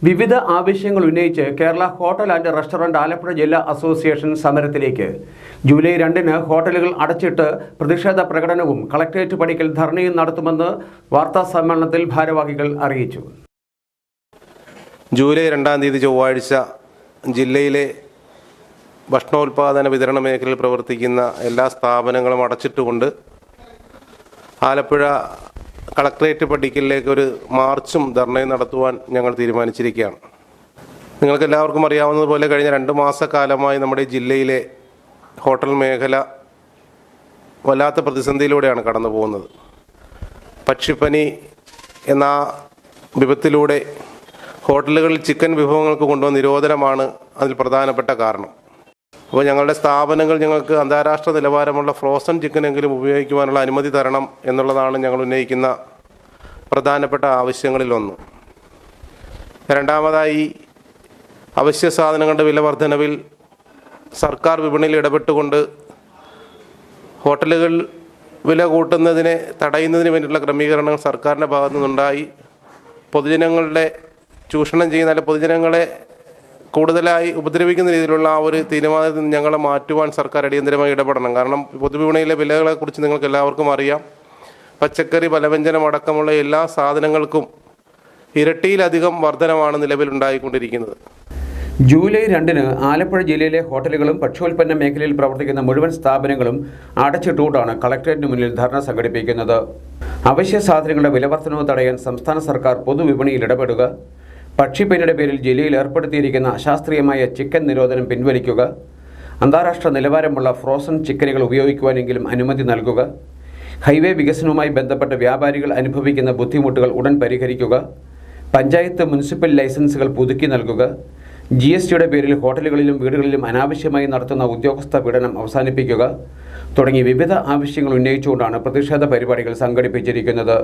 വിവിധ ആവശ്യങ്ങൾ ഉന്നയിച്ച് Kerala hotel and restaurant Alappuzha ജില്ലാ അസോസിയേഷൻ സമരത്തിലേക്ക്. ജൂലൈ 2-ന് ഹോട്ടലുകൾ അടച്ചിട്ട് പ്രതിഷേധ പ്രകടനവും കളക്ടറേറ്റ് പടിക്കൽ ധർണയും നടത്തുമെന്ന് വാർത്താ സമ്മേളനത്തിൽ ഭാരവാഹികൾ അറിയിച്ചു. ജൂലൈ 2-ാം തീയതി ചൊവ്വാഴ്ച ജില്ലയിലെ ഭക്ഷണോൽപാദന വിതരണ മേഖലയിൽ പ്രവർത്തിക്കുന്ന എല്ലാ സ്ഥാപനങ്ങളും അടച്ചിട്ടുകൊണ്ട് ആലപ്പുഴ കളക്ടറേറ്റ് പടിക്കലിലേക്ക് ഒരു മാർച്ചും ധർണയും നടത്തുവാൻ ഞങ്ങൾ തീരുമാനിച്ചിരിക്കുകയാണ്. നിങ്ങൾക്ക് എല്ലാവർക്കും അറിയാവുന്നതുപോലെ കഴിഞ്ഞ 2 മാസക്കാലമായി നമ്മുടെ ജില്ലയിലെ ഹോട്ടൽ മേഖല വല്ലാത്ത പ്രതിസന്ധിയിലൂടെയാണ് കടന്നു പോകുന്നത്. പക്ഷിപ്പനി എന്ന വിപത്തിലൂടെ ഹോട്ടലുകളിൽ ചിക്കൻ വിഭവങ്ങൾക്ക് കൊണ്ടുവന്ന നിരോധനമാണ് അതിൽ പ്രധാനപ്പെട്ട കാരണം. അപ്പോൾ ഞങ്ങളുടെ സ്ഥാപനങ്ങൾ ഞങ്ങൾക്ക് അന്താരാഷ്ട്ര നിലവാരമുള്ള ഫ്രോസൺ ചിക്കനെങ്കിലും ഉപയോഗിക്കുവാനുള്ള അനുമതി തരണം എന്നുള്ളതാണ് ഞങ്ങൾ ഉന്നയിക്കുന്ന പ്രധാനപ്പെട്ട ആവശ്യങ്ങളിലൊന്ന്. രണ്ടാമതായി, അവശ്യ സാധനങ്ങളുടെ വില വർധനവിൽ സർക്കാർ വിപണിയിൽ ഇടപെട്ടുകൊണ്ട് ഹോട്ടലുകൾ വില കൂട്ടുന്നതിനെ തടയുന്നതിന് വേണ്ടിയിട്ടുള്ള ക്രമീകരണങ്ങൾ സർക്കാരിൻ്റെ ഭാഗത്തു നിന്നുണ്ടായി. പൊതുജനങ്ങളുടെ ചൂഷണം ചെയ്യുന്ന, അല്ലെങ്കിൽ പൊതുജനങ്ങളെ കൂടുതലായി ഉപദ്രവിക്കുന്ന രീതിയിലുള്ള ആ ഒരു തീരുമാനത്തിൽ നിന്ന് ഞങ്ങളെ മാറ്റുവാൻ സർക്കാർ അടിയന്തരമായി ഇടപെടണം. കാരണം പൊതുവിപണിയിലെ വിലകളെക്കുറിച്ച് നിങ്ങൾക്ക് എല്ലാവർക്കും അറിയാം. പച്ചക്കറി, പലവ്യഞ്ജനം അടക്കമുള്ള എല്ലാ സാധനങ്ങൾക്കും ഇരട്ടിയിലധികം വർധനമാണ് നിലവിലുണ്ടായിക്കൊണ്ടിരിക്കുന്നത്. ജൂലൈ 2-ന് ആലപ്പുഴ ജില്ലയിലെ ഹോട്ടലുകളും ഭക്ഷ്യോൽപ്പന്ന മേഖലയിൽ പ്രവർത്തിക്കുന്ന മുഴുവൻ സ്ഥാപനങ്ങളും അടച്ചിട്ടുകൊണ്ടാണ് കളക്ടറേറ്റിന് മുന്നിൽ ധർണ സംഘടിപ്പിക്കുന്നത്. അവശ്യ സാധനങ്ങളുടെ വിലവർധനവ് തടയാൻ സംസ്ഥാന സർക്കാർ പൊതുവിപണിയിൽ ഇടപെടുക, പക്ഷിപ്പനിയുടെ പേരിൽ ജില്ലയിൽ ഏർപ്പെടുത്തിയിരിക്കുന്ന അശാസ്ത്രീയമായ ചിക്കൻ നിരോധനം പിൻവലിക്കുക, അന്താരാഷ്ട്ര നിലവാരമുള്ള ഫ്രോസൺ ചിക്കനുകൾ ഉപയോഗിക്കുവാനെങ്കിലും അനുമതി നൽകുക, ഹൈവേ വികസനവുമായി ബന്ധപ്പെട്ട് വ്യാപാരികൾ അനുഭവിക്കുന്ന ബുദ്ധിമുട്ടുകൾ ഉടൻ പരിഹരിക്കുക, പഞ്ചായത്ത് മുനിസിപ്പൽ ലൈസൻസുകൾ പുതുക്കി നൽകുക, GSTയുടെ പേരിൽ ഹോട്ടലുകളിലും വീടുകളിലും അനാവശ്യമായി നടത്തുന്ന ഉദ്യോഗസ്ഥ പീഡനം അവസാനിപ്പിക്കുക തുടങ്ങി വിവിധ ആവശ്യങ്ങൾ ഉന്നയിച്ചുകൊണ്ടാണ് പ്രതിഷേധ പരിപാടികൾ സംഘടിപ്പിച്ചിരിക്കുന്നത്.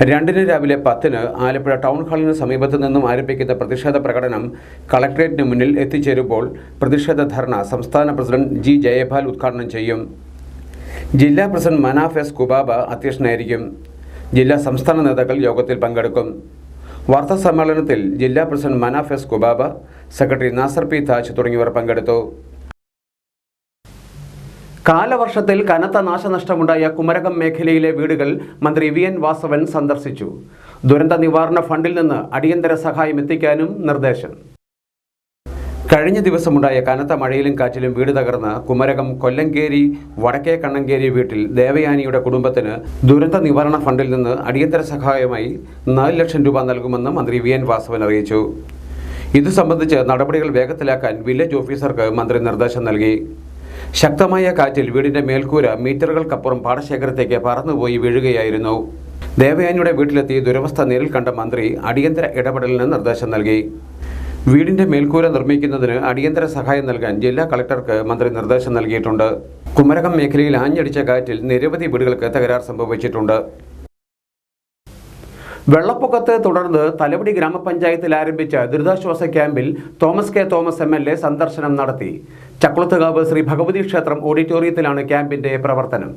2-ന് രാവിലെ 10-ന് ആലപ്പുഴ ടൗൺ ഹാളിന് സമീപത്തു നിന്നും ആരംഭിക്കുന്ന പ്രതിഷേധ പ്രകടനം കളക്ടറേറ്റിന് മുന്നിൽ എത്തിച്ചേരുമ്പോൾ പ്രതിഷേധ ധർണ സംസ്ഥാന പ്രസിഡന്റ് G. ജയപാൽ ഉദ്ഘാടനം ചെയ്യും. ജില്ലാ പ്രസിഡന്റ് മനാഫ് S. കുബാബ അധ്യക്ഷനായിരിക്കും. ജില്ലാ സംസ്ഥാന നേതാക്കൾ യോഗത്തിൽ പങ്കെടുക്കും. വാർത്താ സമ്മേളനത്തിൽ ജില്ലാ president Manaf S. കുബാബ, secretary Nasar P. Taj തുടങ്ങിയവർ പങ്കെടുത്തു. കാലവർഷത്തിൽ കനത്ത നാശനഷ്ടമുണ്ടായ കുമരകം മേഖലയിലെ വീടുകൾ മന്ത്രി VN വാസവൻ സന്ദർശിച്ചു. ദുരന്ത നിവാരണ ഫണ്ടിൽ നിന്ന് അടിയന്തര സഹായം എത്തിക്കാനും നിർദ്ദേശം. കഴിഞ്ഞ ദിവസമുണ്ടായ കനത്ത മഴയിലും കാറ്റിലും വീട് തകർന്ന കുമരകം കൊല്ലങ്കേരി വടക്കേ കണ്ണങ്കേരി വീട്ടിൽ ദേവയാനിയുടെ കുടുംബത്തിന് ദുരന്ത നിവാരണ ഫണ്ടിൽ നിന്ന് അടിയന്തര സഹായമായി 4 ലക്ഷം രൂപ നൽകുമെന്ന് മന്ത്രി VN വാസവൻ അറിയിച്ചു. ഇതു സംബന്ധിച്ച് നടപടികൾ വേഗത്തിലാക്കാൻ വില്ലേജ് ഓഫീസർക്ക് മന്ത്രി നിർദ്ദേശം നൽകി. ശക്തമായ കാറ്റിൽ വീടിന്റെ മേൽക്കൂര മീറ്ററുകൾക്കപ്പുറം പാടശേഖരത്തേക്ക് പറന്നുപോയി വീഴുകയായിരുന്നു. ദേവയാനിയുടെ വീട്ടിലെത്തി ദുരവസ്ഥ നേരിൽ കണ്ട മന്ത്രി അടിയന്തര ഇടപെടലിന് നിർദ്ദേശം നൽകി. വീടിന്റെ മേൽക്കൂര നിർമ്മിക്കുന്നതിന് അടിയന്തര സഹായം നൽകാൻ ജില്ലാ കളക്ടർക്ക് മന്ത്രി നിർദ്ദേശം നൽകിയിട്ടുണ്ട്. കുമരകം മേഖലയിൽ ആഞ്ഞടിച്ച കാറ്റിൽ നിരവധി വീടുകൾക്ക് തകരാർ സംഭവിച്ചിട്ടുണ്ട്. വെള്ളപ്പൊക്കത്തെ തുടർന്ന് തലവടി ഗ്രാമപഞ്ചായത്തിൽ ആരംഭിച്ച ദുരിതാശ്വാസ ക്യാമ്പിൽ തോമസ് K. തോമസ് MLA സന്ദർശനം നടത്തി. ചക്കുളത്തുകാവ് ശ്രീ ഭഗവതി ക്ഷേത്രം ഓഡിറ്റോറിയത്തിലാണ് ക്യാമ്പിന്റെ പ്രവർത്തനം.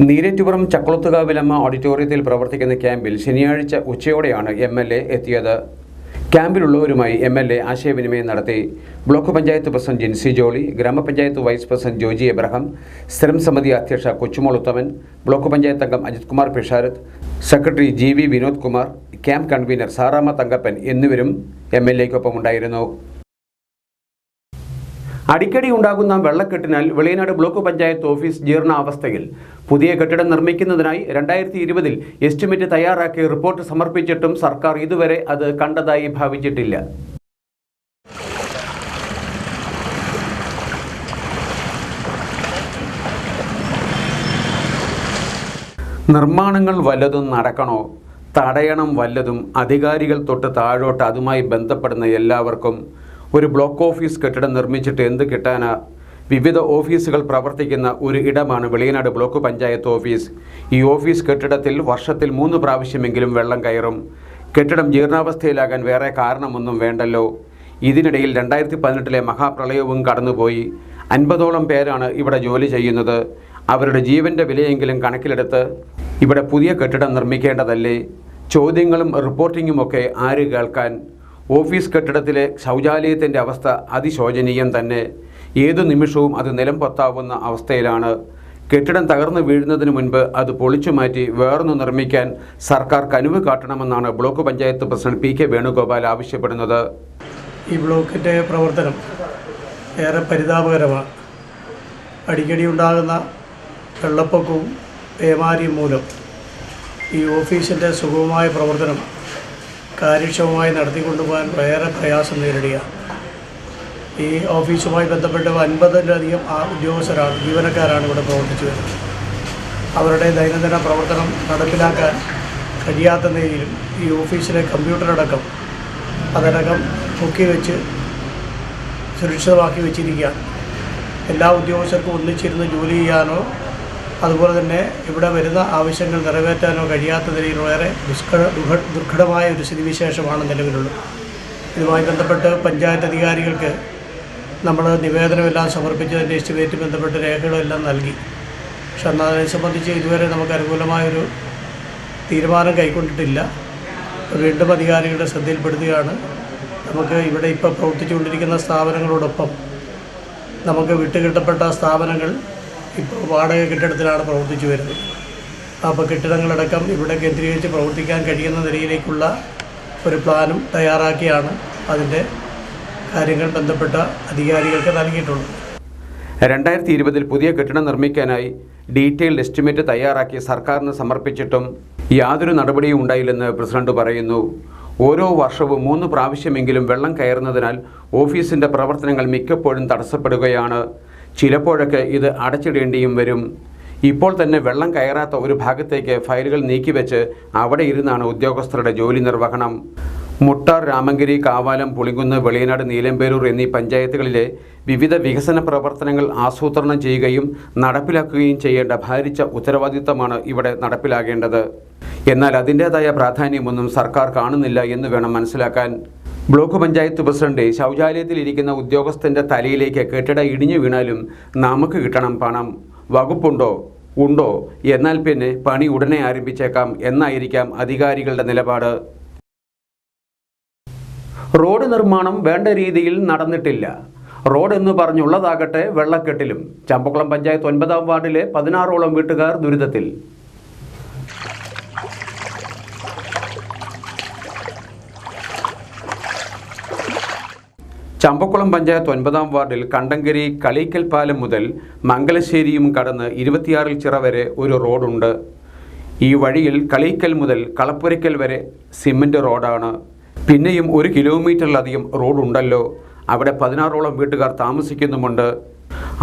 നീരേറ്റുപുറം ചക്കുളത്തുകാവിലമ്മ ഓഡിറ്റോറിയത്തിൽ പ്രവർത്തിക്കുന്ന ക്യാമ്പിൽ ശനിയാഴ്ച ഉച്ചയോടെയാണ് MLA എത്തിയത്. ക്യാമ്പിലുള്ളവരുമായി MLA ആശയവിനിമയം നടത്തി. ബ്ലോക്ക് പഞ്ചായത്ത് പ്രസിഡന്റ് ജിൻസി ജോളി, ഗ്രാമപഞ്ചായത്ത് വൈസ് പ്രസിഡന്റ് ജോജി എബ്രഹാം, സ്ഥിരം സമിതി അധ്യക്ഷ കൊച്ചുമോൾ ഉത്തമൻ, ബ്ലോക്ക് പഞ്ചായത്ത് അംഗം Ajith Kumar Pisharath, secretary GV Vinod Kumar, camp convener Saramma Thankappan എന്നിവരും MLAയ്ക്കൊപ്പം ഉണ്ടായിരുന്നു. അടിക്കടി ഉണ്ടാകുന്ന വെള്ളക്കെട്ടിനാൽ വെളിയനാട് ബ്ലോക്ക് പഞ്ചായത്ത് ഓഫീസ് ജീർണാവസ്ഥയിൽ. പുതിയ കെട്ടിടം നിർമ്മിക്കുന്നതിനായി 2020-ൽ എസ്റ്റിമേറ്റ് തയ്യാറാക്കി റിപ്പോർട്ട് സമർപ്പിച്ചിട്ടും സർക്കാർ ഇതുവരെ അത് കണ്ടതായി ഭാവിച്ചിട്ടില്ല. നിർമ്മാണങ്ങൾ വല്ലതും നടക്കണോ, തടയണം വല്ലതും അധികാരികൾ തൊട്ട് താഴോട്ട് അതുമായി ബന്ധപ്പെടുന്ന എല്ലാവർക്കും. ഒരു ബ്ലോക്ക് ഓഫീസ് കെട്ടിടം നിർമ്മിച്ചിട്ട് എന്ത് കിട്ടാനാ? വിവിധ ഓഫീസുകൾ പ്രവർത്തിക്കുന്ന ഒരു ഇടമാണ് വെളിയനാട് ബ്ലോക്ക് പഞ്ചായത്ത് ഓഫീസ്. ഈ ഓഫീസ് കെട്ടിടത്തിൽ വർഷത്തിൽ 3 പ്രാവശ്യമെങ്കിലും വെള്ളം കയറും. കെട്ടിടം ജീർണാവസ്ഥയിലാകാൻ വേറെ കാരണമൊന്നും വേണ്ടല്ലോ. ഇതിനിടയിൽ 2018 മഹാപ്രളയവും കടന്നുപോയി. 50ഓളം പേരാണ് ഇവിടെ ജോലി ചെയ്യുന്നത്. അവരുടെ ജീവൻ്റെ വിലയെങ്കിലും കണക്കിലെടുത്ത് ഇവിടെ പുതിയ കെട്ടിടം നിർമ്മിക്കേണ്ടതല്ലേ? ചോദ്യങ്ങളും റിപ്പോർട്ടിങ്ങുമൊക്കെ ആര് കേൾക്കാൻ? ഓഫീസ് കെട്ടിടത്തിലെ ശൗചാലയത്തിൻ്റെ അവസ്ഥ അതിശോചനീയം തന്നെ. ഏതു നിമിഷവും അത് നിലം പൊത്താവുന്ന അവസ്ഥയിലാണ്. കെട്ടിടം തകർന്നു വീഴുന്നതിന് മുൻപ് അത് പൊളിച്ചു മാറ്റി വേറൊന്ന് നിർമ്മിക്കാൻ സർക്കാർ കനിവ് കാട്ടണമെന്നാണ് block panchayat president PK Venugopal ആവശ്യപ്പെടുന്നത്. ഈ ബ്ലോക്കിൻ്റെ പ്രവർത്തനം ഏറെ പരിതാപകരമാണ്. അടിക്കടി ഉണ്ടാകുന്ന വെള്ളപ്പൊക്കവും പേമാരിയും മൂലം ഈ ഓഫീസിൻ്റെ സുഗമമായ പ്രവർത്തനം കാര്യക്ഷമമായി നടത്തിക്കൊണ്ടുപോകാൻ ഏറെ പ്രയാസം നേരിടുകയാണ്. ഈ ഓഫീസുമായി ബന്ധപ്പെട്ട് 50-ലധികം ഉദ്യോഗസ്ഥരാണ്, ജീവനക്കാരാണ് ഇവിടെ പ്രവർത്തിച്ചു വരുന്നത്. അവരുടെ ദൈനംദിന പ്രവർത്തനം നടപ്പിലാക്കാൻ കഴിയാത്ത നിലയിലും ഈ ഓഫീസിലെ കമ്പ്യൂട്ടറടക്കം അതടക്കം പൊക്കി വെച്ച് സുരക്ഷിതമാക്കി വെച്ചിരിക്കുകയാണ്. എല്ലാ ഉദ്യോഗസ്ഥർക്കും ഒന്നിച്ചിരുന്ന് ജോലി ചെയ്യാനോ അതുപോലെ തന്നെ ഇവിടെ വരുന്ന ആവശ്യങ്ങൾ നിറവേറ്റാനോ കഴിയാത്ത നിലയിൽ വളരെ ദുർഘടമായ ഒരു സ്ഥിതിവിശേഷമാണ് നിലവിലുള്ളത്. ഇതുമായി ബന്ധപ്പെട്ട് പഞ്ചായത്ത് അധികാരികൾക്ക് നമ്മൾ നിവേദനമെല്ലാം സമർപ്പിച്ചതിൻ്റെ എസ്റ്റിമേറ്റ് ബന്ധപ്പെട്ട രേഖകളെല്ലാം നൽകി. പക്ഷെ അതിനെ സംബന്ധിച്ച് ഇതുവരെ നമുക്ക് അനുകൂലമായൊരു തീരുമാനം കൈക്കൊണ്ടിട്ടില്ല. വീണ്ടും അധികാരികളുടെ ശ്രദ്ധയിൽപ്പെടുത്തുകയാണ്. നമുക്ക് ഇവിടെ ഇപ്പോൾ പ്രവർത്തിച്ചുകൊണ്ടിരിക്കുന്ന സ്ഥാപനങ്ങളോടൊപ്പം നമുക്ക് വിട്ടുകിട്ടപ്പെട്ട സ്ഥാപനങ്ങൾ ഇപ്പോൾ വാടക കെട്ടിടത്തിലാണ് പ്രവർത്തിച്ചു വരുന്നത്. അപ്പോൾ കെട്ടിടങ്ങളടക്കം ഇവിടെ കേന്ദ്രീകരിച്ച് പ്രവർത്തിക്കാൻ കഴിയുന്ന നിലയിലേക്കുള്ള ഒരു പ്ലാനും തയ്യാറാക്കിയാണ് അതിൻ്റെ കാര്യങ്ങൾ ബന്ധപ്പെട്ട അധികാരികൾക്ക് നൽകിയിട്ടുള്ളത്. 2020 പുതിയ കെട്ടിടം നിർമ്മിക്കാനായി ഡീറ്റെയിൽഡ് എസ്റ്റിമേറ്റ് തയ്യാറാക്കി സർക്കാരിന് സമർപ്പിച്ചിട്ടും യാതൊരു നടപടിയും ഉണ്ടായില്ലെന്ന് പ്രസിഡന്റ് പറയുന്നു. ഓരോ വർഷവും 3 പ്രാവശ്യമെങ്കിലും വെള്ളം കയറുന്നതിനാൽ ഓഫീസിൻ്റെ പ്രവർത്തനങ്ങൾ മിക്കപ്പോഴും തടസ്സപ്പെടുകയാണ്. ചിലപ്പോഴൊക്കെ ഇത് അടച്ചിടേണ്ടിയും വരും. ഇപ്പോൾ തന്നെ വെള്ളം കയറാത്ത ഒരു ഭാഗത്തേക്ക് ഫയലുകൾ നീക്കിവെച്ച് അവിടെ ഇരുന്നാണ് ഉദ്യോഗസ്ഥരുടെ ജോലി നിർവഹണം. മുട്ടാർ, രാമങ്കരി, കാവാലം, പുളിങ്കുന്ന്, വെളിയനാട്, നീലമ്പേരൂർ എന്നീ പഞ്ചായത്തുകളിലെ വിവിധ വികസന പ്രവർത്തനങ്ങൾ ആസൂത്രണം ചെയ്യുകയും നടപ്പിലാക്കുകയും ചെയ്യേണ്ട ഭാരിച്ച ഉത്തരവാദിത്തമാണ് ഇവിടെ നടപ്പിലാകേണ്ടത്. എന്നാൽ അതിൻ്റേതായ പ്രാധാന്യമൊന്നും സർക്കാർ കാണുന്നില്ല എന്ന് വേണം മനസ്സിലാക്കാൻ. ബ്ലോക്ക് പഞ്ചായത്ത് പ്രസിഡന്റ് ശൗചാലയത്തിലിരിക്കുന്ന ഉദ്യോഗസ്ഥൻ്റെ തലയിലേക്ക് കെട്ടിട ഇടിഞ്ഞു വീണാലും നമുക്ക് കിട്ടണം പണം. വകുപ്പുണ്ടോ? ഉണ്ടോ? എന്നാൽ പിന്നെ പണി ഉടനെ ആരംഭിച്ചേക്കാം എന്നായിരിക്കാം അധികാരികളുടെ നിലപാട്. റോഡ് നിർമ്മാണം വേണ്ട രീതിയിൽ നടന്നിട്ടില്ല. റോഡ് എന്ന് പറഞ്ഞുള്ളതാകട്ടെ വെള്ളക്കെട്ടിലും. ചമ്പക്കുളം പഞ്ചായത്ത് 9-ാം വാർഡിലെ 16ഓളം വീട്ടുകാർ ദുരിതത്തിൽ. ചമ്പക്കുളം പഞ്ചായത്ത് 9-ാം വാർഡിൽ കണ്ടങ്കരി കളീക്കൽ പാലം മുതൽ മംഗലശ്ശേരിയും കടന്ന് 26 ചിറ വരെ ഒരു റോഡുണ്ട്. ഈ വഴിയിൽ കളീക്കൽ മുതൽ കളപ്പുരയ്ക്കൽ വരെ സിമൻറ്റ് റോഡാണ്. പിന്നെയും 1 കിലോമീറ്ററിലധികം റോഡുണ്ടല്ലോ. അവിടെ 16ഓളം വീട്ടുകാർ താമസിക്കുന്നുമുണ്ട്.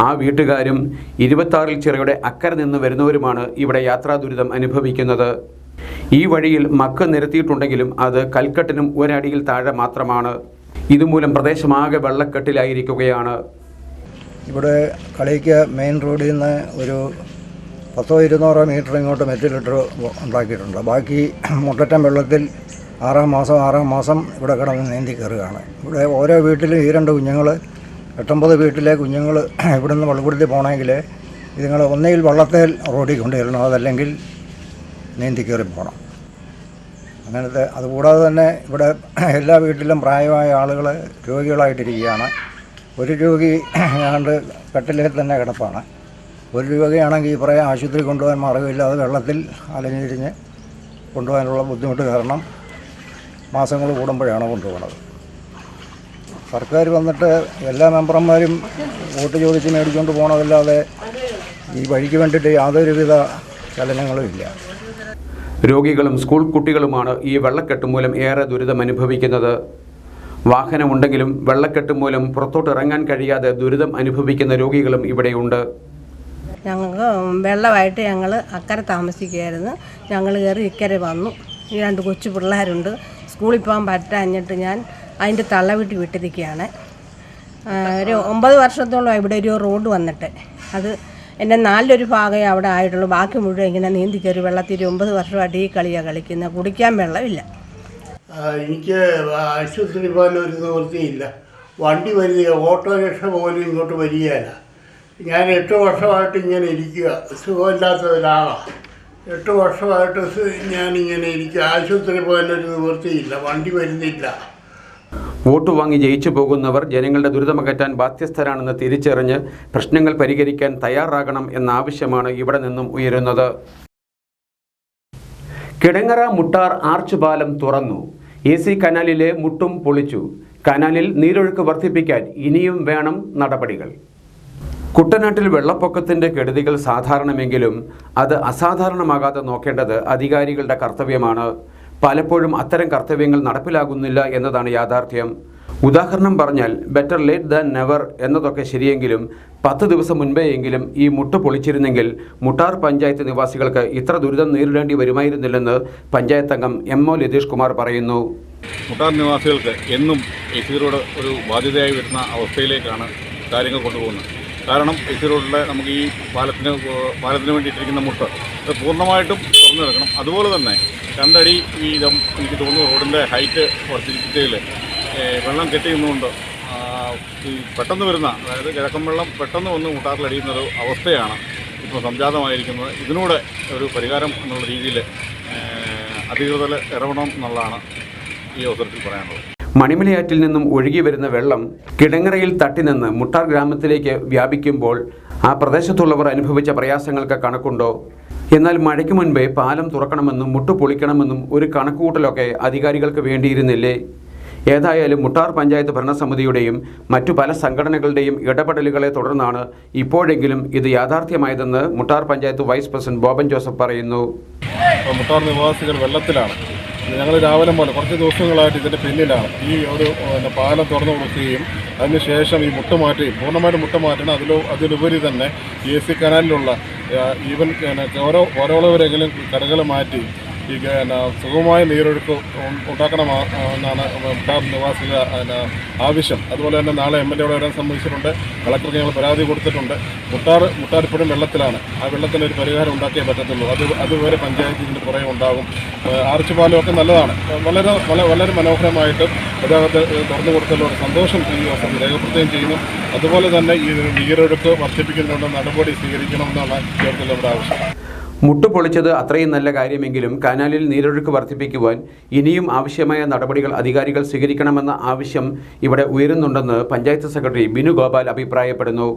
ആ വീട്ടുകാരും 26 ചിറയുടെ അക്കരെ നിന്ന് വരുന്നവരുമാണ് ഇവിടെ യാത്രാ ദുരിതം അനുഭവിക്കുന്നത്. ഈ വഴിയിൽ മക്ക് നിരത്തിയിട്ടുണ്ടെങ്കിലും അത് കൽക്കെട്ടിനും ഒരടിയിൽ താഴെ മാത്രമാണ്. ഇതുമൂലം പ്രദേശമാകെ വെള്ളക്കെട്ടിലായിരിക്കുകയാണ്. ഇവിടെ കളിക്ക് മെയിൻ റോഡിൽ നിന്ന് ഒരു 100-200 മീറ്റർ ഇങ്ങോട്ട് മെറ്റിലിട്ടർ ഉണ്ടാക്കിയിട്ടുണ്ട്. ബാക്കി മുട്ടറ്റം വെള്ളത്തിൽ 6 മാസം ഇവിടെ കിടന്ന് നീന്തി കയറുകയാണ്. ഇവിടെ ഓരോ വീട്ടിലും ഈ 2 കുഞ്ഞുങ്ങൾ 8-9 വീട്ടിലെ കുഞ്ഞുങ്ങൾ ഇവിടെ നിന്ന് വെള്ളപ്പെടുത്തി പോകണമെങ്കിൽ ഇതുങ്ങൾ ഒന്നുകിൽ വള്ളത്തേൽ റോഡിൽ കൊണ്ടുവരണം, അതല്ലെങ്കിൽ നീന്തി കയറി പോകണം. അങ്ങനത്തെ അതുകൂടാതെ തന്നെ ഇവിടെ എല്ലാ വീട്ടിലും പ്രായമായ ആളുകൾ രോഗികളായിട്ടിരിക്കുകയാണ്. ഒരു രോഗി ഏതാണ്ട് കട്ടിലിൽ തന്നെ കിടപ്പാണ്. ഒരു രോഗിയാണെങ്കിൽ പറയാൻ ആശുപത്രി കൊണ്ടുപോകാൻ മാർഗ്ഗമില്ലാതെ വെള്ളത്തിൽ അലഞ്ഞിരിഞ്ഞ് കൊണ്ടുപോകാനുള്ള ബുദ്ധിമുട്ട് കാരണം മാസങ്ങൾ കൂടുമ്പോഴാണ് കൊണ്ടുപോകുന്നത്. സർക്കാർ വന്നിട്ട് എല്ലാ മെമ്പർമാരും വോട്ട് ചോദിച്ച് മേടിച്ചുകൊണ്ട് പോകണമല്ലാതെ ഈ വഴിക്ക് വേണ്ടിയിട്ട് യാതൊരുവിധ ചലനങ്ങളും ഇല്ല. രോഗികളും സ്കൂൾ കുട്ടികളുമാണ് ഈ വെള്ളക്കെട്ട് മൂലം ഏറെ ദുരിതം അനുഭവിക്കുന്നത്. വാഹനമുണ്ടെങ്കിലും വെള്ളക്കെട്ട് മൂലം പുറത്തോട്ട് ഇറങ്ങാൻ കഴിയാതെ ദുരിതം അനുഭവിക്കുന്ന രോഗികളും ഇവിടെയുണ്ട്. ഞങ്ങൾക്ക് വെള്ളമായിട്ട് ഞങ്ങൾ അക്കരെ താമസിക്കുകയായിരുന്നു. ഞങ്ങൾ കയറി ഇക്കരെ വന്നു. ഈ 2 കൊച്ചു പിള്ളേരുണ്ട്. സ്കൂളിൽ പോകാൻ പറ്റാഞ്ഞിട്ട് ഞാൻ അതിൻ്റെ തള്ളവീട്ടിൽ വിട്ടിരിക്കുകയാണ്. ഒരു 9 വർഷത്തോളം ഇവിടെ ഒരു റോഡ് വന്നിട്ട് അത് എൻ്റെ 4 ഭാഗമേ അവിടെ ആയിട്ടുള്ളൂ. ബാക്കി മുഴുവൻ ഇങ്ങനെ നീന്തി കയറി വെള്ളത്തിൽ 9 വർഷമായിട്ട് ഈ കളിയാണ് കളിക്കുന്നത്. കുടിക്കാൻ വെള്ളമില്ല. എനിക്ക് ആശുപത്രി പോകാൻ ഒരു നിവൃത്തിയില്ല. വണ്ടി വരിക, ഓട്ടോറിക്ഷ പോലും ഇങ്ങോട്ട് വരികയില്ല. ഞാൻ 8 വർഷമായിട്ട് ഇങ്ങനെ ഇരിക്കുക. സുഖമില്ലാത്ത ഒരാളാണ്. 8 വർഷമായിട്ട് ഞാനിങ്ങനെ ഇരിക്കുക. ആശുപത്രി പോകാൻ ഒരു നിവൃത്തിയില്ല, വണ്ടി വരുന്നില്ല. വോട്ട് വാങ്ങി ജയിച്ചു പോകുന്നവർ ജനങ്ങളുടെ ദുരിതമകറ്റാൻ ബാധ്യസ്ഥരാണെന്ന് തിരിച്ചറിഞ്ഞ് പ്രശ്നങ്ങൾ പരിഹരിക്കാൻ തയ്യാറാകണം എന്ന ആവശ്യമാണ് ഇവിടെ നിന്നും ഉയരുന്നത്. കിടങ്ങറ മുട്ടാർ ആർച്ച് പാലം തുറന്നു. AC കനാലിലെ മുട്ടും പൊളിച്ചു. കനാലിൽ നീരൊഴുക്ക് വർദ്ധിപ്പിക്കാൻ ഇനിയും വേണം നടപടികൾ. കുട്ടനാട്ടിൽ വെള്ളപ്പൊക്കത്തിൻ്റെ കെടുതികൾ സാധാരണമെങ്കിലും അത് അസാധാരണമാകാതെ നോക്കേണ്ടത് അധികാരികളുടെ കർത്തവ്യമാണ്. പലപ്പോഴും അത്തരം കർത്തവ്യങ്ങൾ നടപ്പിലാകുന്നില്ല എന്നതാണ് യാഥാർത്ഥ്യം. ഉദാഹരണം പറഞ്ഞാൽ ബെറ്റർ ലേറ്റ് ദാൻ നെവർ എന്നതൊക്കെ ശരിയെങ്കിലും 10 ദിവസം മുൻപേയെങ്കിലും ഈ മുട്ട് പൊളിച്ചിരുന്നെങ്കിൽ മുട്ടാർ പഞ്ചായത്ത് നിവാസികൾക്ക് ഇത്ര ദുരിതം നേരിടേണ്ടി വരുമായിരുന്നില്ലെന്ന് പഞ്ചായത്ത് അംഗം MO ലതീഷ് കുമാർ പറയുന്നു. മുട്ടാർ നിവാസികൾക്ക് എന്നും AC റോഡ് ഒരു ബാധ്യതയായി വരുന്ന അവസ്ഥയിലേക്കാണ് കാര്യങ്ങൾ കൊണ്ടുപോകുന്നത്. കാരണം AC റോഡിലെ നമുക്ക് ഈ പാലത്തിന് വേണ്ടിയിട്ടിരിക്കുന്ന മുട്ട് അത് പൂർണ്ണമായിട്ടും തുറന്നു കിടക്കണം. അതുപോലെ തന്നെ 2 അടി വീതം എനിക്ക് തോന്നുന്നു റോഡിൻ്റെ ഹൈറ്റ് വർദ്ധിപ്പിച്ചതിൽ വെള്ളം കെട്ടി നിന്നുകൊണ്ട് ഈ പെട്ടെന്ന് വരുന്ന, അതായത് കിഴക്കൻ വെള്ളം പെട്ടെന്ന് വന്ന് മുട്ടാറിലടിയുന്നൊരു അവസ്ഥയാണ് ഇപ്പോൾ സംജാതമായിരിക്കുന്നത്. ഇതിനൂടെ ഒരു പരിഹാരം എന്നുള്ള രീതിയിൽ അധികൃതർ ഇടപെടണം എന്നുള്ളതാണ് ഈ അവസരത്തിൽ പറയാനുള്ളത്. മണിമലയാറ്റിൽ നിന്നും ഒഴുകി വരുന്ന വെള്ളം കിടങ്ങറയിൽ തട്ടി നിന്ന് മുട്ടാർ ഗ്രാമത്തിലേക്ക് വ്യാപിക്കുമ്പോൾ ആ പ്രദേശത്തുള്ളവർ അനുഭവിച്ച പ്രയാസങ്ങൾക്ക് കണക്കുണ്ടോ? എന്നാൽ മഴയ്ക്ക് മുൻപേ പാലം തുറക്കണമെന്നും മുട്ടു പൊളിക്കണമെന്നും ഒരു കണക്കുകൂട്ടലൊക്കെ അധികാരികൾക്ക് വേണ്ടിയിരുന്നില്ലേ? ഏതായാലും മുട്ടാർ പഞ്ചായത്ത് ഭരണസമിതിയുടെയും മറ്റു പല സംഘടനകളുടെയും ഇടപെടലുകളെ തുടർന്നാണ് ഇപ്പോഴെങ്കിലും ഇത് യാഥാർത്ഥ്യമായതെന്ന് മുട്ടാർ പഞ്ചായത്ത് വൈസ് പ്രസിഡന്റ് ബോബൻ ജോസഫ് പറയുന്നു. മുട്ടാർ നിവാസികൾ വെള്ളത്തിലാണ്. ഞങ്ങൾ രാവിലെ മുതൽ കുറച്ച് ദിവസങ്ങളായിട്ട് ഇതിൻ്റെ പിന്നിലാണ്. ഈ ഒരു പാലം തുറന്നു കൊടുക്കുകയും അതിനുശേഷം ഈ മുട്ട മാറ്റുകയും പൂർണ്ണമായിട്ട് മുട്ട മാറ്റണം. അതിലുപരി തന്നെ AC കനാലിലുള്ള ഈവൻ ഓരോവരെങ്കിലും കടകൾ മാറ്റി ഈ സുഗമമായ നീരൊഴുക്ക് ഉണ്ടാക്കണമെന്നാണ് മുട്ടാർ നിവാസികളുടെ ആവശ്യം. അതുപോലെ തന്നെ നാളെ MLA വരാൻ സംബന്ധിച്ചിട്ടുണ്ട്. കളക്ടർക്ക് ഞങ്ങൾ പരാതി കൊടുത്തിട്ടുണ്ട്. മുട്ടാർ ഇപ്പോഴും വെള്ളത്തിലാണ്. ആ വെള്ളത്തിന് ഒരു പരിഹാരം ഉണ്ടാക്കിയേ പറ്റത്തുള്ളൂ. അതുവരെ പഞ്ചായത്ത് ഇതിൻ്റെ പുറകെ ഉണ്ടാകും. ആർച്ച് പാലമൊക്കെ നല്ലതാണ്. വളരെ മനോഹരമായിട്ട് ഗതാഗതം തുറന്നു കൊടുത്തുള്ള സന്തോഷം ഈ ദിവസം രേഖപ്പെടുത്തുകയും ചെയ്യുന്നു. അതുപോലെ തന്നെ ഈ നീരൊഴുക്ക് വർദ്ധിപ്പിക്കുന്നതിനുള്ള നടപടി സ്വീകരിക്കണമെന്നാണ് നമ്മുടെ ആവശ്യം. മുട്ടു പൊളിച്ചത് അത്രയും നല്ല കാര്യമെങ്കിലും കനാലിൽ നീരൊഴുക്ക് വർദ്ധിപ്പിക്കുവാൻ ഇനിയും ആവശ്യമായ നടപടികൾ അധികാരികൾ സ്വീകരിക്കണമെന്ന ആവശ്യം ഇവിടെ ഉയരുന്നുണ്ടെന്ന് പഞ്ചായത്ത് സെക്രട്ടറി ബിനു ഗോപാൽ അഭിപ്രായപ്പെടുന്നു.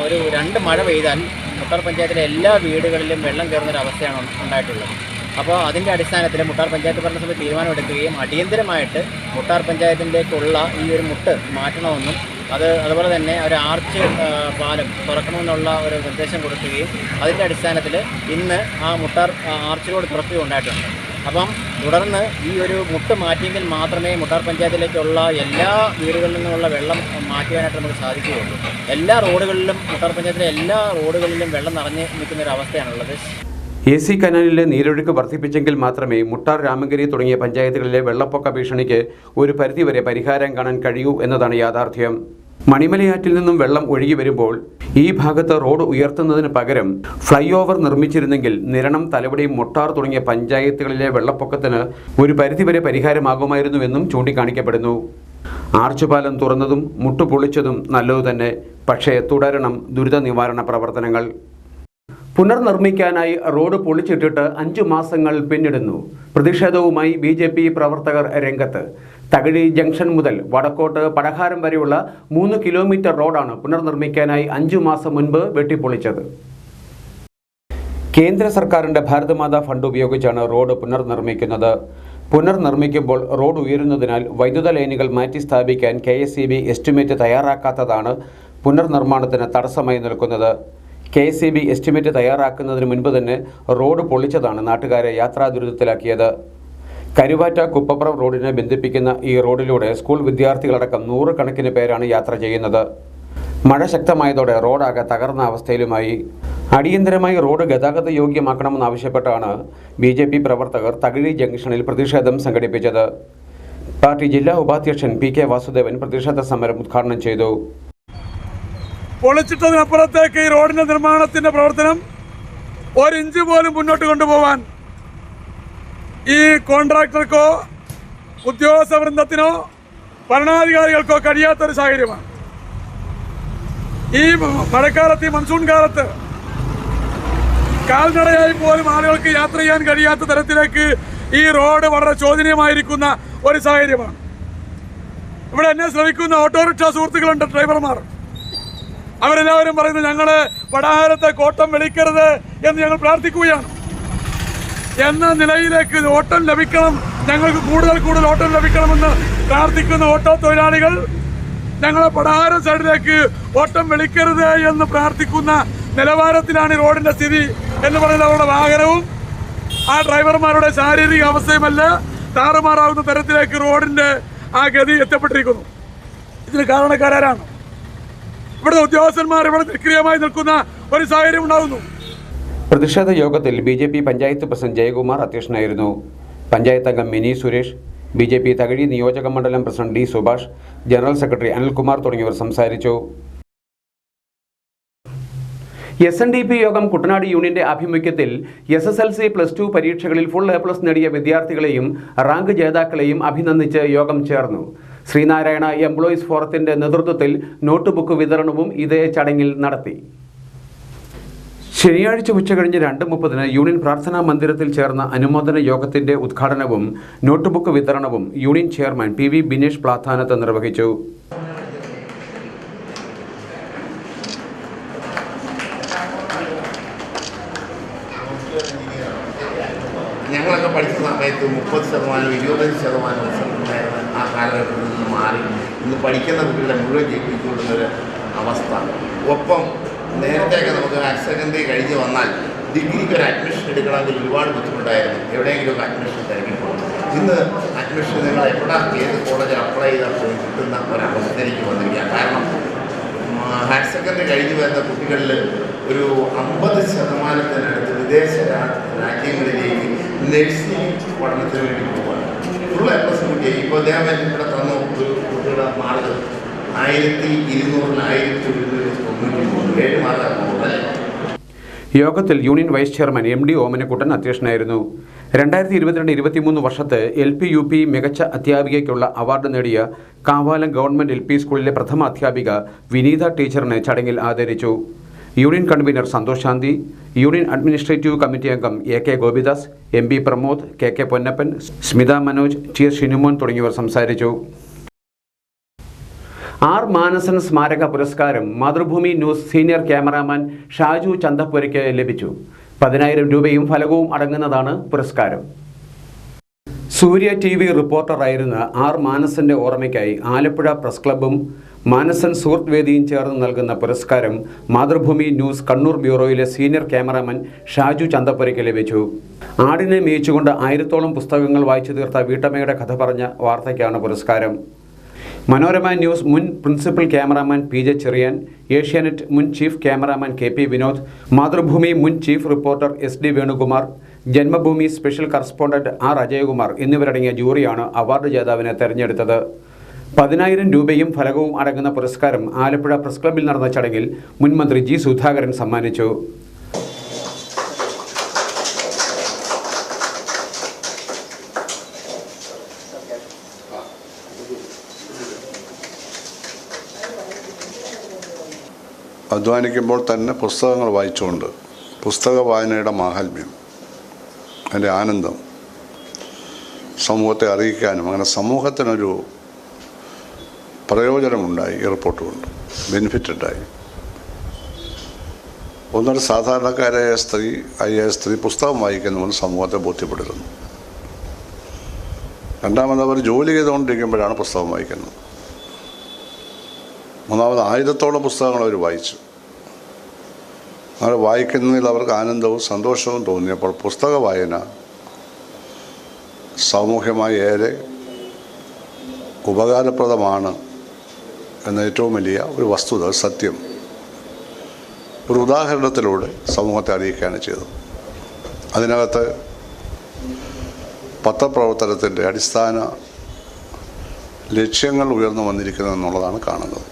ഒരു 2 മഴ പെയ്താൽ മുട്ടാർ പഞ്ചായത്തിലെ എല്ലാ വീടുകളിലും വെള്ളം കയറുന്നൊരു അവസ്ഥയാണ് ഉണ്ടായിട്ടുള്ളത്. അപ്പോൾ അതിൻ്റെ അടിസ്ഥാനത്തിൽ മുട്ടാർ പഞ്ചായത്ത് ഭരണസമിതി തീരുമാനമെടുക്കുകയും അടിയന്തരമായിട്ട് മുട്ടാർ പഞ്ചായത്തിൻ്റെക്കുള്ള ഈ ഒരു മുട്ട് മാറ്റണമെന്നും അതുപോലെ തന്നെ ഒരു ആർച്ച് പാലം തുറക്കണമെന്നുള്ള ഒരു നിർദ്ദേശം കൊടുക്കുകയും അതിൻ്റെ അടിസ്ഥാനത്തിൽ ഇന്ന് ആ മുട്ടാർ ആർച്ച് റോഡ് തുറക്കുകയുണ്ടായിട്ടുണ്ട്. അപ്പം തുടർന്ന് ഈ ഒരു മുട്ട് മാറ്റിയെങ്കിൽ മാത്രമേ മുട്ടാർ പഞ്ചായത്തിലേക്കുള്ള എല്ലാ വീടുകളിൽ നിന്നുള്ള വെള്ളം മാറ്റുവാനായിട്ട് നമുക്ക് സാധിക്കുകയുള്ളൂ. എല്ലാ റോഡുകളിലും മുട്ടാർ പഞ്ചായത്തിലെ എല്ലാ റോഡുകളിലും വെള്ളം നിറഞ്ഞ് നിൽക്കുന്ന ഒരു അവസ്ഥയാണുള്ളത്. AC കനാലിലെ നീരൊഴുക്ക് വർദ്ധിപ്പിച്ചെങ്കിൽ മാത്രമേ മുട്ടാർ, രാമങ്കരി തുടങ്ങിയ പഞ്ചായത്തുകളിലെ വെള്ളപ്പൊക്ക ഭീഷണിക്ക് ഒരു പരിധിവരെ പരിഹാരം കാണാൻ കഴിയൂ എന്നതാണ് യാഥാർത്ഥ്യം. മണിമലയാറ്റിൽ നിന്നും വെള്ളം ഒഴുകി വരുമ്പോൾ ഈ ഭാഗത്ത് റോഡ് ഉയർത്തുന്നതിന് പകരം ഫ്ലൈ ഓവർ നിർമ്മിച്ചിരുന്നെങ്കിൽ നിരണം, തലവടി, മുട്ടാർ തുടങ്ങിയ പഞ്ചായത്തുകളിലെ വെള്ളപ്പൊക്കത്തിന് ഒരു പരിധിവരെ പരിഹാരമാകുമായിരുന്നുവെന്നും ചൂണ്ടിക്കാണിക്കപ്പെടുന്നു. ആർച്ചുപാലം തുറന്നതും മുട്ടു പൊളിച്ചതും നല്ലതു തന്നെ. പക്ഷേ തുടരണം ദുരിത നിവാരണ പ്രവർത്തനങ്ങൾ. പുനർനിർമ്മിക്കാനായി റോഡ് പൊളിച്ചിട്ടിട്ട് 5 മാസങ്ങൾ പിന്നിടുന്നു. പ്രതിഷേധവുമായി BJP പ്രവർത്തകർ രംഗത്ത്. തകഴി ജംഗ്ഷൻ മുതൽ വടക്കോട്ട് പടഹാരം വരെയുള്ള 3 കിലോമീറ്റർ റോഡാണ് പുനർനിർമ്മിക്കാനായി 5 മാസം മുൻപ് വെട്ടിപ്പൊളിച്ചത്. കേന്ദ്ര സർക്കാരിൻ്റെ ഭാരതമാതാ ഫണ്ട് ഉപയോഗിച്ചാണ് റോഡ് പുനർനിർമ്മിക്കുന്നത്. പുനർനിർമ്മിക്കുമ്പോൾ റോഡ് ഉയരുന്നതിനാൽ വൈദ്യുത ലൈനുകൾ മാറ്റി സ്ഥാപിക്കാൻ KSEB എസ്റ്റിമേറ്റ് തയ്യാറാക്കാത്തതാണ് പുനർനിർമ്മാണത്തിന് തടസ്സമായി നിൽക്കുന്നത്. KSEB എസ്റ്റിമേറ്റ് തയ്യാറാക്കുന്നതിന് മുൻപ് തന്നെ റോഡ് പൊളിച്ചതാണ് നാട്ടുകാരെ യാത്രാ ദുരിതത്തിലാക്കിയത്. കരുവാറ്റ കുപ്പപ്പുറം റോഡിനെ ബന്ധിപ്പിക്കുന്ന ഈ റോഡിലൂടെ സ്കൂൾ വിദ്യാർത്ഥികളടക്കം 100 കണക്കിന് പേരാണ് യാത്ര ചെയ്യുന്നത്. മഴ ശക്തമായതോടെ റോഡാകെ തകർന്ന അവസ്ഥയിലുമായി. അടിയന്തരമായി റോഡ് ഗതാഗത യോഗ്യമാക്കണമെന്നാവശ്യപ്പെട്ടാണ് BJP പ്രവർത്തകർ തകഴി ജംഗ്ഷനിൽ പ്രതിഷേധം സംഘടിപ്പിച്ചത്. പാർട്ടി ജില്ലാ ഉപാധ്യക്ഷൻ PK വാസുദേവൻ പ്രതിഷേധ സമരം ഉദ്ഘാടനം ചെയ്തു. പൊളിച്ചിട്ടതിനപ്പുറത്തേക്ക് ഈ റോഡിൻ്റെ നിർമ്മാണത്തിൻ്റെ പ്രവർത്തനം 1 ഇഞ്ച് പോലും മുന്നോട്ട് കൊണ്ടുപോകാൻ ഈ കോൺട്രാക്ടർക്കോ ഉദ്യോഗസ്ഥ വൃന്ദത്തിനോ ഭരണാധികാരികൾക്കോ കഴിയാത്തൊരു സാഹചര്യമാണ്. ഈ മഴക്കാലത്ത്, ഈ മൺസൂൺ കാലത്ത് കാൽനടയായി പോലും ആളുകൾക്ക് യാത്ര ചെയ്യാൻ കഴിയാത്ത തരത്തിലേക്ക് ഈ റോഡ് വളരെ ശോചനീയമായിരിക്കുന്ന ഒരു സാഹചര്യമാണ്. ഇവിടെ എന്നെ ശ്രമിക്കുന്ന ഓട്ടോറിക്ഷ സുഹൃത്തുക്കളുണ്ട്, ഡ്രൈവർമാർ. അവരെല്ലാവരും പറയുന്നത് ഞങ്ങൾ പടാഹാരത്തെ കോട്ടം വെളിക്കരുത് എന്ന് ഞങ്ങൾ പ്രാർത്ഥിക്കുകയാണ്. എന്ന നിലയിലേക്ക് ഓട്ടം ലഭിക്കണം, ഞങ്ങൾക്ക് കൂടുതൽ ഓട്ടം ലഭിക്കണമെന്ന് പ്രാർത്ഥിക്കുന്ന ഓട്ടോ തൊഴിലാളികൾ ഞങ്ങളെ പടാഹാരം സൈഡിലേക്ക് ഓട്ടം വെളിക്കരുത് എന്ന് പ്രാർത്ഥിക്കുന്ന നിലവാരത്തിലാണ് ഈ റോഡിൻ്റെ സ്ഥിതി എന്ന് പറയുന്നത്. അവരുടെ വാഹനവും ആ ഡ്രൈവർമാരുടെ ശാരീരിക അവസ്ഥയുമല്ല താറുമാറാവുന്ന തരത്തിലേക്ക് റോഡിൻ്റെ ആ ഗതി എത്തപ്പെട്ടിരിക്കുന്നു. ഇതിന് കാരണക്കാരാണ് ഇവിടുത്തെ ഉദ്യോഗസ്ഥന്മാർ. ഇവിടെ നിഷ്ക്രിയമായി നിൽക്കുന്ന ഒരു സാഹചര്യം ഉണ്ടാകുന്നു. പ്രതിഷേധ യോഗത്തിൽ BJP പഞ്ചായത്ത് പ്രസിഡന്റ് ജയകുമാർ അധ്യക്ഷനായിരുന്നു. പഞ്ചായത്ത് അംഗം മിനി സുരേഷ്, BJP തകഴി നിയോജക മണ്ഡലം president D Subhash, general secretary Anilkumar തുടങ്ങിയവർ സംസാരിച്ചു. SNDP യോഗം കുട്ടനാട് യൂണിയന്റെ ആഭിമുഖ്യത്തിൽ SSLC +2 പരീക്ഷകളിൽ ഫുൾ A+ നേടിയ വിദ്യാർത്ഥികളെയും റാങ്ക് ജേതാക്കളെയും അഭിനന്ദിച്ച് യോഗം ചേർന്നു. ശ്രീനാരായണ എംപ്ലോയീസ് ഫോറത്തിന്റെ നേതൃത്വത്തിൽ നോട്ട് ബുക്ക് വിതരണവും ഇതേ ചടങ്ങിൽ നടത്തി. ശനിയാഴ്ച ഉച്ചകഴിഞ്ഞ് 2:30 യൂണിയൻ പ്രാർത്ഥനാ മന്ദിരത്തിൽ ചേർന്ന അനുമോദന യോഗത്തിന്റെ ഉദ്ഘാടനവും നോട്ട് ബുക്ക് വിതരണവും union chairman PV Binesh Plathanath നിർവഹിച്ചു. ഞങ്ങളൊക്കെ പഠിച്ച സമയത്ത് 30%, 25% ഉണ്ടായിരുന്ന ആ കാലഘട്ടത്തിൽ നിന്ന് മാറി ഇന്ന് പഠിക്കുന്ന കുട്ടികളെ മുഴുവൻ ജയിപ്പിച്ചു കൊടുക്കുന്നൊരു അവസ്ഥ. ഒപ്പം നേരത്തെയൊക്കെ നമുക്ക് ഹയർ സെക്കൻഡറി കഴിഞ്ഞ് വന്നാൽ ഡിഗ്രിക്ക് ഒരു അഡ്മിഷൻ എടുക്കണമെങ്കിൽ ഒരുപാട് ബുദ്ധിമുട്ടായിരുന്നു. എവിടെയെങ്കിലും ഒക്കെ അഡ്മിഷൻ തിരക്കിപ്പോകും. ഇന്ന് അഡ്മിഷൻ നിങ്ങൾ എവിടെ ഏത് കോളേജിൽ അപ്ലൈ ചെയ്താൽ പോയി കിട്ടുന്ന ഒരവസ്ഥയിലേക്ക് വന്നിരിക്കുക. കാരണം ഹയർ സെക്കൻഡറി കഴിഞ്ഞ് വരുന്ന കുട്ടികളിൽ ഒരു 50% വിദേശ രാജ്യങ്ങളിലേക്ക് നഴ്സിംഗ് പഠനത്തിന് വേണ്ടി പോവുകയാണ്. ഫുൾ A+ കിട്ടിയ ഇപ്പോൾ അദ്ദേഹം ഇവിടെ തന്ന ഒരു കുട്ടികളുടെ മാർക്ക് 1200, 1193, 7 മാർക്കാണ്. യോഗത്തിൽ union vice chairman MD Omanakkuttan അധ്യക്ഷനായിരുന്നു. 2022-23 വർഷത്തെ LP UP മികച്ച അധ്യാപികയ്ക്കുള്ള അവാർഡ് നേടിയ കാവാലം ഗവൺമെൻറ് LP സ്കൂളിലെ പ്രഥമ അധ്യാപിക വിനീത ടീച്ചറിനെ ചടങ്ങിൽ ആദരിച്ചു. Union convener Santhosh Shanthi, union administrative committee അംഗം AK Gopidas, MB Pramod, KK Ponnappan, Smitha Manoj, TS Shinumon തുടങ്ങിയവർ സംസാരിച്ചു. R മാനസൻ സ്മാരക പുരസ്കാരം Mathrubhumi news senior cameraman Shaju ചന്തപ്പുരയ്ക്ക് ലഭിച്ചു. 10,000 രൂപയും ഫലകവും അടങ്ങുന്നതാണ് പുരസ്കാരം. സൂര്യ TV റിപ്പോർട്ടറായിരുന്ന R മാനസന്റെ ഓർമ്മയ്ക്കായി ആലപ്പുഴ പ്രസ് ക്ലബ്ബും മാനസൻ സുഹൃത്ത് വേദിയും ചേർന്ന് നൽകുന്ന പുരസ്കാരം മാതൃഭൂമി ന്യൂസ് കണ്ണൂർ ബ്യൂറോയിലെ സീനിയർ ക്യാമറാമാൻ ഷാജു ചന്തപ്പുരയ്ക്ക് ലഭിച്ചു. ആടിനെ മേയിച്ചുകൊണ്ട് 1000-ഓളം പുസ്തകങ്ങൾ വായിച്ചു തീർത്ത വീട്ടമ്മയുടെ കഥ പറഞ്ഞ വാർത്തയ്ക്കാണ് പുരസ്കാരം. മനോരമ ന്യൂസ് മുൻ principal cameraman PJ Cherian, Asianet മുൻ chief cameraman KP Vinod, Mathrubhumi മുൻ chief reporter SD Venukumar, Janmabhumi special correspondent R Ajayakumar എന്നിവരടങ്ങിയ ജൂറിയാണ് അവാർഡ് ജേതാവിനെ തെരഞ്ഞെടുത്തത്. 10,000 രൂപയും ഫലകവും അടങ്ങുന്ന പുരസ്കാരം ആലപ്പുഴ പ്രസ് ക്ലബ്ബിൽ നടന്ന ചടങ്ങിൽ മുൻ മന്ത്രി G സുധാകരൻ സമ്മാനിച്ചു. അധ്വാനിക്കുമ്പോൾ തന്നെ പുസ്തകങ്ങൾ വായിച്ചുകൊണ്ട് പുസ്തക വായനയുടെ മാഹാത്മ്യം, അതിൻ്റെ ആനന്ദം സമൂഹത്തെ അറിയിക്കാനും അങ്ങനെ സമൂഹത്തിനൊരു പ്രയോജനമുണ്ടായി. ഈ റിപ്പോർട്ട് കൊണ്ട് ബെനിഫിറ്റ് ഉണ്ടായി. ഒന്നൊരു സാധാരണക്കാരായ സ്ത്രീ, IAS സ്ത്രീ പുസ്തകം വായിക്കുന്നുവെന്ന് സമൂഹത്തെ ബോധ്യപ്പെടുത്തുന്നു. രണ്ടാമത് അവർ ജോലി ചെയ്തുകൊണ്ടിരിക്കുമ്പോഴാണ് പുസ്തകം വായിക്കുന്നത്. മൂന്നാമത് 1000-ഓളം പുസ്തകങ്ങൾ അവർ വായിച്ചു. അവർ വായിക്കുന്നതിൽ അവർക്ക് ആനന്ദവും സന്തോഷവും തോന്നിയപ്പോൾ പുസ്തക വായന സാമൂഹ്യമായി ഏറെ ഉപകാരപ്രദമാണ് എന്ന ഏറ്റവും വലിയ ഒരു വസ്തുത, സത്യം ഒരു ഉദാഹരണത്തിലൂടെ സമൂഹത്തെ അറിയിക്കുകയാണ് ചെയ്തത്. അതിനകത്ത് പത്രപ്രവർത്തനത്തിൻ്റെ അടിസ്ഥാന ലക്ഷ്യങ്ങൾ ഉയർന്നു വന്നിരിക്കുന്നു എന്നുള്ളതാണ് കാണുന്നത്.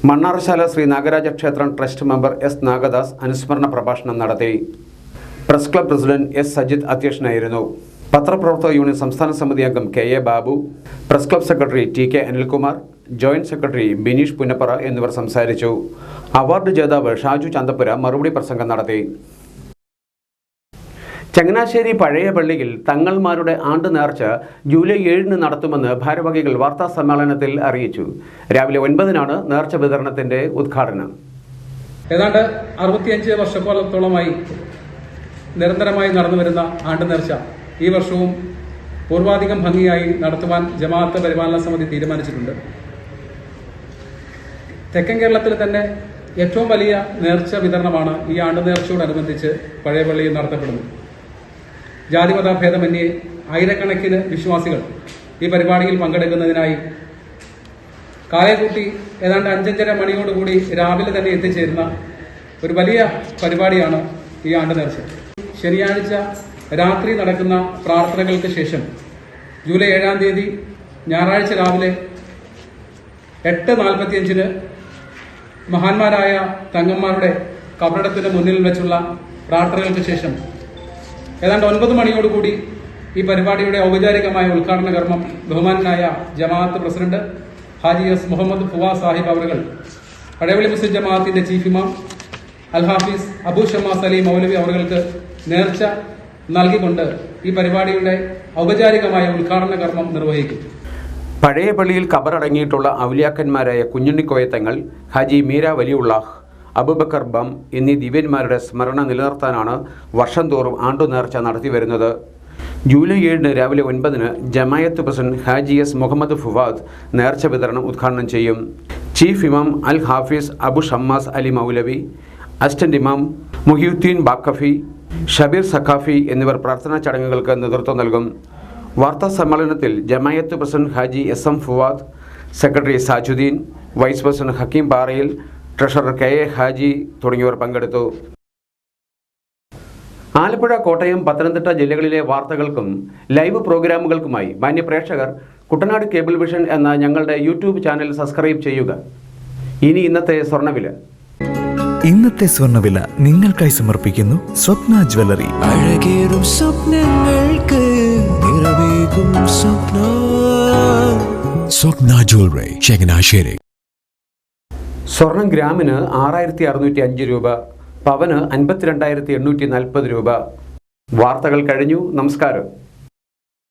മണ്ണാറശാല ശ്രീ നാഗരാജ ക്ഷേത്രം ട്രസ്റ്റ് മെമ്പർ S നാഗദാസ് അനുസ്മരണ പ്രഭാഷണം നടത്തി. Press club president S Sajith അധ്യക്ഷനായിരുന്നു. പത്രപ്രവർത്തക യൂണിയൻ സംസ്ഥാന സമിതി അംഗം KA Babu, press club secretary TK Anilkumar, joint secretary Bineesh Punnappara എന്നിവർ സംസാരിച്ചു. അവാർഡ് ജേതാവ് ഷാജു ചന്തപ്പുര മറുപടി പ്രസംഗം നടത്തി. ചങ്ങനാശ്ശേരി പഴയ പള്ളിയിൽ തങ്ങൾമാരുടെ ആണ്ട് നേർച്ച ജൂലൈ 7 നടത്തുമെന്ന് ഭാരവാഹികൾ വാർത്താ സമ്മേളനത്തിൽ അറിയിച്ചു. രാവിലെ 9 നേർച്ച വിതരണത്തിന്റെ ഉദ്ഘാടനം. ഏതാണ്ട് 65 വർഷത്തോളമായി നിരന്തരമായി നടന്നുവരുന്ന ആണ്ട് നേർച്ച ഈ വർഷവും പൂർവാധികം ഭംഗിയായി നടത്തുവാൻ ജമാഅത്ത് പരിപാലന സമിതി തീരുമാനിച്ചിട്ടുണ്ട്. തെക്കൻ കേരളത്തിൽ തന്നെ ഏറ്റവും വലിയ നേർച്ച വിതരണമാണ് ഈ ആണ്ട് നേർച്ചയോടനുബന്ധിച്ച് പഴയ പള്ളിയിൽ നടത്തപ്പെടുന്നത്. ജാതിമത ഭേദമന്യേ ആയിരക്കണക്കിന് വിശ്വാസികൾ ഈ പരിപാടിയിൽ പങ്കെടുക്കുന്നതിനായി കാലക്കൂട്ടി ഏതാണ്ട് 5:30 മണിയോടുകൂടി രാവിലെ തന്നെ എത്തിച്ചേരുന്ന ഒരു വലിയ പരിപാടിയാണ് ഈ ആണ്ട് നേർച്ച. ശനിയാഴ്ച രാത്രി നടക്കുന്ന പ്രാർത്ഥനകൾക്ക് ശേഷം ജൂലൈ 7 ഞായറാഴ്ച രാവിലെ 8:45 മഹാന്മാരായ തങ്ങന്മാരുടെ കബറിടത്തിന് മുന്നിൽ വെച്ചുള്ള പ്രാർത്ഥനകൾക്ക് ശേഷം ഏതാണ്ട് 9 മണിയോടുകൂടി ഈ പരിപാടിയുടെ ഔപചാരികമായ ഉദ്ഘാടന കർമ്മം ബഹുമാനായ ജമാഅത്ത് പ്രസിഡന്റ് ഹാജി എസ് മുഹമ്മദ് ഫുവാദ് സാഹിബ് അവറുകൾ, പഴയപള്ളി മുസ്ലിം ജമാഅത്തിന്റെ ചീഫ് ഇമാം അൽ ഹാഫിസ് അബു ഷമ്മാസ് അലി മൗലവി അവറുകൾക്ക് നേർച്ച നൽകിക്കൊണ്ട് ഈ പരിപാടിയുടെ ഔപചാരികമായ ഉദ്ഘാടന കർമ്മം നിർവഹിക്കും. പഴയ പള്ളിയിൽ കബറടങ്ങിയിട്ടുള്ള ഔലിയാക്കന്മാരായ കുഞ്ഞുണ്ണിക്കോയത്തങ്ങൾ, ഹാജി മീര വലിയുള്ളാഹ്, അബൂബക്കർ ബം എന്നീ ദിവ്യന്മാരുടെ സ്മരണ നിലനിർത്താനാണ് വർഷം തോറും ആണ്ടുനേർച്ച നടത്തിവരുന്നത്. ജൂലൈ 7 രാവിലെ 9 ജമായത്ത് പ്രസിഡന്റ് ഹാജി എസ് മുഹമ്മദ് ഫുവാദ് നേർച്ച വിതരണം ഉദ്ഘാടനം ചെയ്യും. ചീഫ് ഇമാം അൽ ഹാഫിസ് അബു ഷമ്മാസ് അലി മൗലവി, അസിസ്റ്റന്റ് ഇമാം മുഹിയുദ്ദീൻ ബാക്കഫി, ഷബീർ സഖാഫി എന്നിവർ പ്രാർത്ഥനാ ചടങ്ങുകൾക്ക് നേതൃത്വം നൽകും. വാർത്താ സമ്മേളനത്തിൽ Jamaat president Haji SM Fuad, secretary Sajudheen, vice president Hakkim Parayil, treasurer KA Haji തുടങ്ങിയവർ പങ്കെടുത്തു. ആലപ്പുഴ, കോട്ടയം, പത്തനംതിട്ട ജില്ലകളിലെ വാർത്തകൾക്കും ലൈവ് പ്രോഗ്രാമുകൾക്കുമായി മാന്യപ്രേക്ഷകർ കുട്ടനാട് കേബിൾ വിഷൻ എന്ന ഞങ്ങളുടെ യൂട്യൂബ് ചാനൽ സബ്സ്ക്രൈബ് ചെയ്യുക. ഇനി ഇന്നത്തെ സ്വർണ്ണവില. ഇന്നത്തെ സ്വർണ്ണവില നിങ്ങൾക്കായി സമർപ്പിക്കുന്നു സ്വപ്ന ജ്വല്ലറി. അഴകേറും സ്വപ്നങ്ങൾക്ക് നിറവേകും സ്വപ്ന ജ്വല്ലറി, ചങ്ങനാശ്ശേരി. സ്വർണം ഗ്രാമിന് 6605 രൂപ, പവന് 52,840 രൂപ. വാർത്തകൾ കഴിഞ്ഞു. നമസ്കാരം.